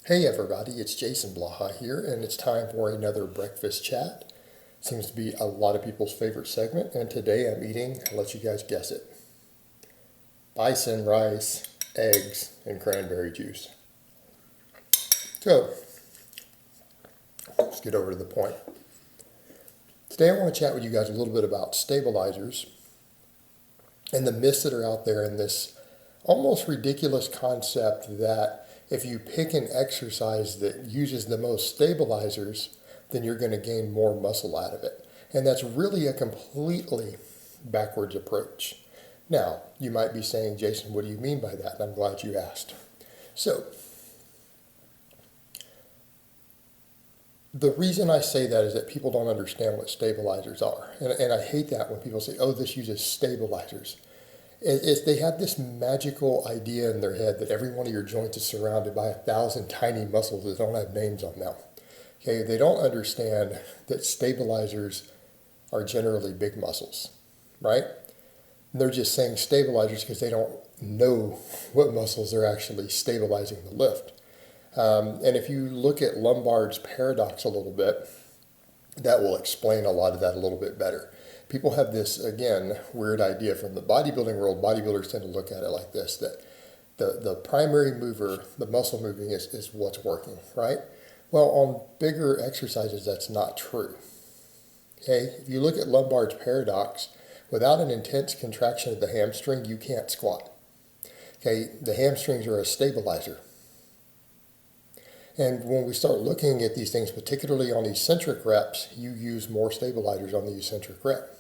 Hey everybody, it's Jason Blaha here, and it's time for another breakfast chat. Seems to be a lot of people's favorite segment, and today I'm eating, I'll let you guys guess it, bison rice, eggs, and cranberry juice. So, let's get over to the point. Today I want to chat with you guys a little bit about stabilizers and the myths that are out there in this almost ridiculous concept that if you pick an exercise that uses the most stabilizers, then you're going to gain more muscle out of it. And that's really a completely backwards approach. Now, you might be saying, Jason, what do you mean by that? And I'm glad you asked. So, the reason I say that is that people don't understand what stabilizers are. And I hate that when people say, oh, this uses stabilizers. They have this magical idea in their head that every one of your joints is surrounded by 1,000 tiny muscles that don't have names on them. Okay, they don't understand that stabilizers are generally big muscles, right? And they're just saying stabilizers because they don't know what muscles they're actually stabilizing the lift. And if you look at Lombard's paradox a little bit, that will explain a lot of that a little bit better. People have this, again, weird idea from the bodybuilding world. Bodybuilders tend to look at it like this, that the primary mover, the muscle moving is what's working, right? Well, on bigger exercises, that's not true. Okay, if you look at Lombard's paradox, without an intense contraction of the hamstring, you can't squat. Okay, the hamstrings are a stabilizer. And when we start looking at these things, particularly on eccentric reps, you use more stabilizers on the eccentric rep.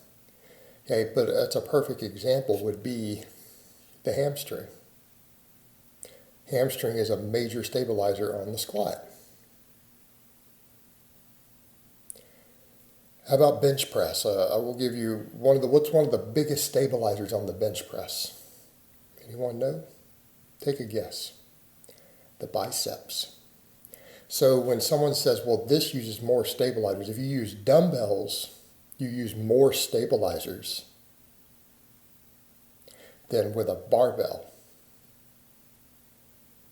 Okay, but that's a perfect example would be the hamstring. Hamstring is a major stabilizer on the squat. How about bench press? I will give you what's one of the biggest stabilizers on the bench press? Anyone know? Take a guess. The biceps. So when someone says, well, this uses more stabilizers, if you use dumbbells, you use more stabilizers than with a barbell.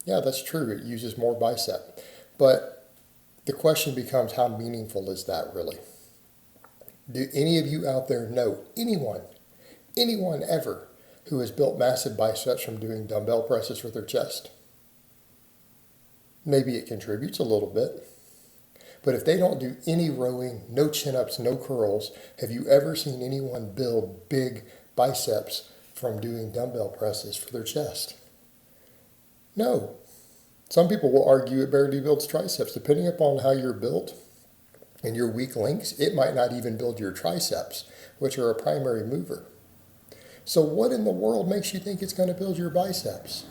Yeah, that's true. It uses more bicep. But the question becomes, how meaningful is that really? Do any of you out there know anyone ever who has built massive biceps from doing dumbbell presses for their chest? Maybe it contributes a little bit. But if they don't do any rowing, no chin-ups, no curls, have you ever seen anyone build big biceps from doing dumbbell presses for their chest? No. Some people will argue it barely builds triceps. Depending upon how you're built and your weak links, it might not even build your triceps, which are a primary mover. So what in the world makes you think it's going to build your biceps?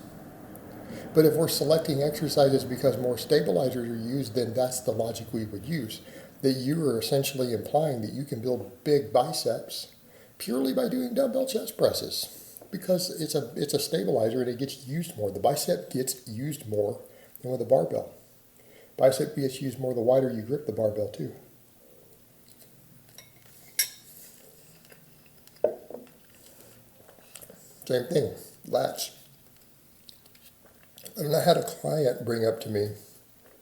But if we're selecting exercises because more stabilizers are used, then that's the logic we would use. That you are essentially implying that you can build big biceps purely by doing dumbbell chest presses. Because it's a stabilizer and it gets used more. The bicep gets used more than with a barbell. Bicep gets used more the wider you grip the barbell too. Same thing, lats. And I had a client bring up to me,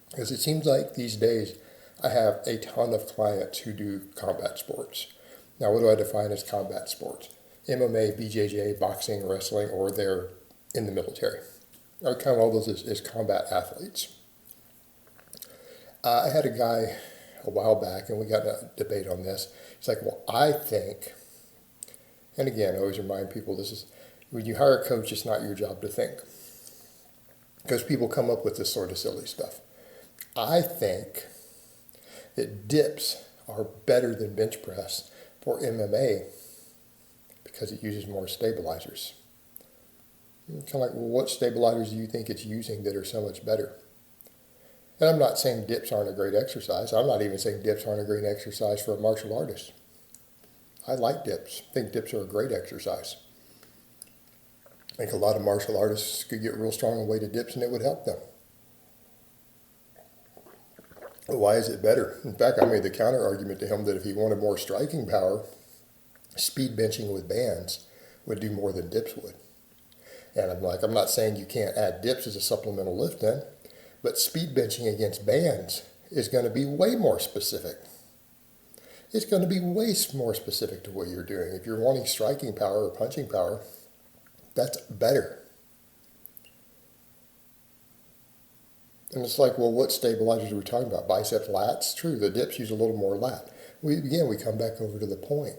because it seems like these days I have a ton of clients who do combat sports. Now, what do I define as combat sports? MMA, BJJ, boxing, wrestling, or they're in the military. I count all those as combat athletes. I had a guy a while back, and we got in a debate on this. He's like, well, I think, and again, I always remind people, this is, when you hire a coach, it's not your job to think. Because people come up with this sort of silly stuff. I think that dips are better than bench press for MMA because it uses more stabilizers. Kind of like, well, what stabilizers do you think it's using that are so much better? And I'm not saying dips aren't a great exercise. I'm not even saying dips aren't a great exercise for a martial artist. I like dips. I think dips are a great exercise. I think a lot of martial artists could get real strong on weighted dips and it would help them. Why is it better? In fact, I made the counter argument to him that if he wanted more striking power, speed benching with bands would do more than dips would. And I'm like, I'm not saying you can't add dips as a supplemental lift then, But speed benching against bands is going to be way more specific. It's going to be way more specific to what you're doing. If you're wanting striking power or punching power, that's better. And it's like, well, what stabilizers are we talking about? Bicep lats? True, the dips use a little more lat. We come back over to the point.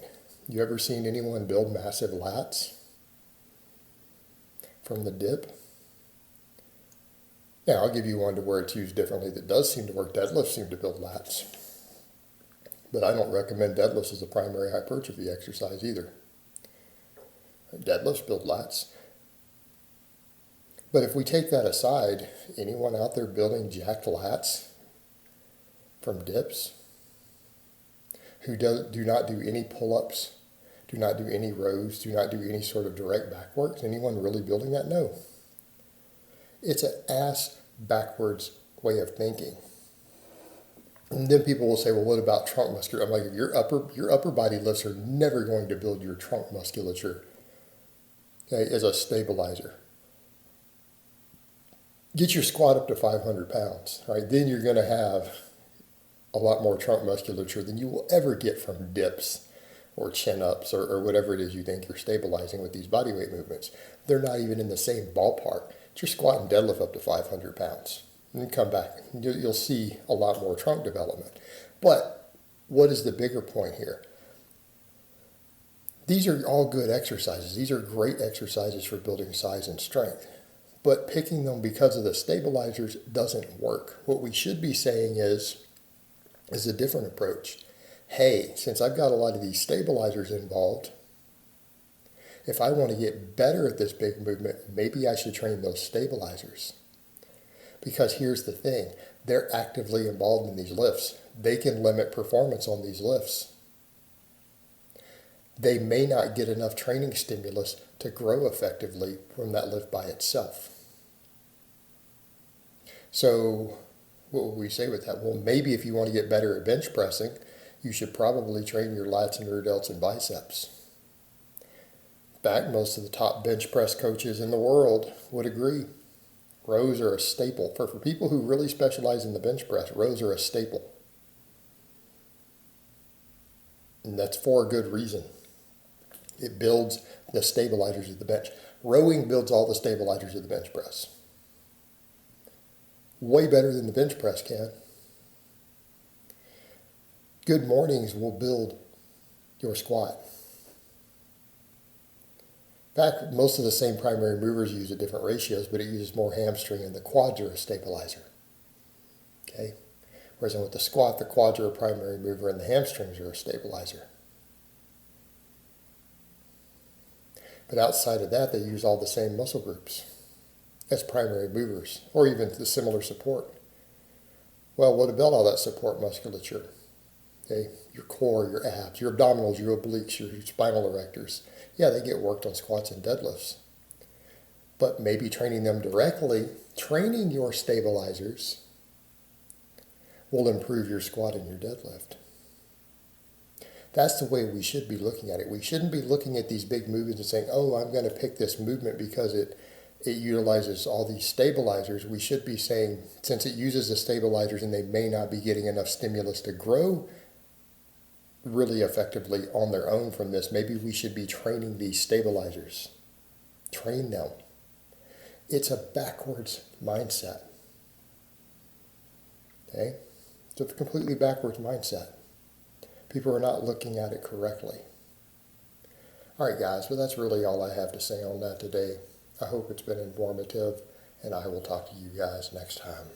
You ever seen anyone build massive lats from the dip? Now, I'll give you one to where it's used differently that does seem to work. Deadlifts seem to build lats. But I don't recommend deadlifts as a primary hypertrophy exercise either. Deadlifts build lats. But if we take that aside, anyone out there building jacked lats from dips who do not do any pull-ups, do not do any rows, do not do any sort of direct back work? Is anyone really building that? No. It's an ass backwards way of thinking. And then people will say, well, what about trunk musculature? I'm like, your upper body lifts are never going to build your trunk musculature, okay, as a stabilizer. Get your squat up to 500 pounds, right? Then you're going to have a lot more trunk musculature than you will ever get from dips or chin-ups or whatever it is you think you're stabilizing with these bodyweight movements. They're not even in the same ballpark. It's your squat and deadlift up to 500 pounds. And then come back. You'll see a lot more trunk development. But what is the bigger point here? These are all good exercises. These are great exercises for building size and strength. But picking them because of the stabilizers doesn't work. What we should be saying is a different approach. Hey, since I've got a lot of these stabilizers involved, if I want to get better at this big movement, maybe I should train those stabilizers. Because here's the thing, they're actively involved in these lifts. They can limit performance on these lifts. They may not get enough training stimulus to grow effectively from that lift by itself. So what would we say with that? Well, maybe if you want to get better at bench pressing, you should probably train your lats and rear delts and biceps. In fact, most of the top bench press coaches in the world would agree. Rows are a staple. For people who really specialize in the bench press, rows are a staple. And that's for a good reason. It builds the stabilizers of the bench. Rowing builds all the stabilizers of the bench press. Way better than the bench press can. Good mornings will build your squat. In fact, most of the same primary movers use at different ratios, but it uses more hamstring and the quads are a stabilizer. Okay? Whereas with the squat, the quads are a primary mover and the hamstrings are a stabilizer. But outside of that, they use all the same muscle groups as primary movers, or even the similar support. Well, what about all that support musculature? Okay, your core, your abs, your abdominals, your obliques, your spinal erectors. Yeah, they get worked on squats and deadlifts. But maybe training them directly, training your stabilizers will improve your squat and your deadlift. That's the way we should be looking at it. We shouldn't be looking at these big movements and saying, oh, I'm going to pick this movement because it utilizes all these stabilizers. We should be saying, since it uses the stabilizers and they may not be getting enough stimulus to grow really effectively on their own from this, maybe we should be training these stabilizers. Train them. It's a backwards mindset. Okay? It's a completely backwards mindset. People are not looking at it correctly. All right, guys, well, that's really all I have to say on that today. I hope it's been informative, and I will talk to you guys next time.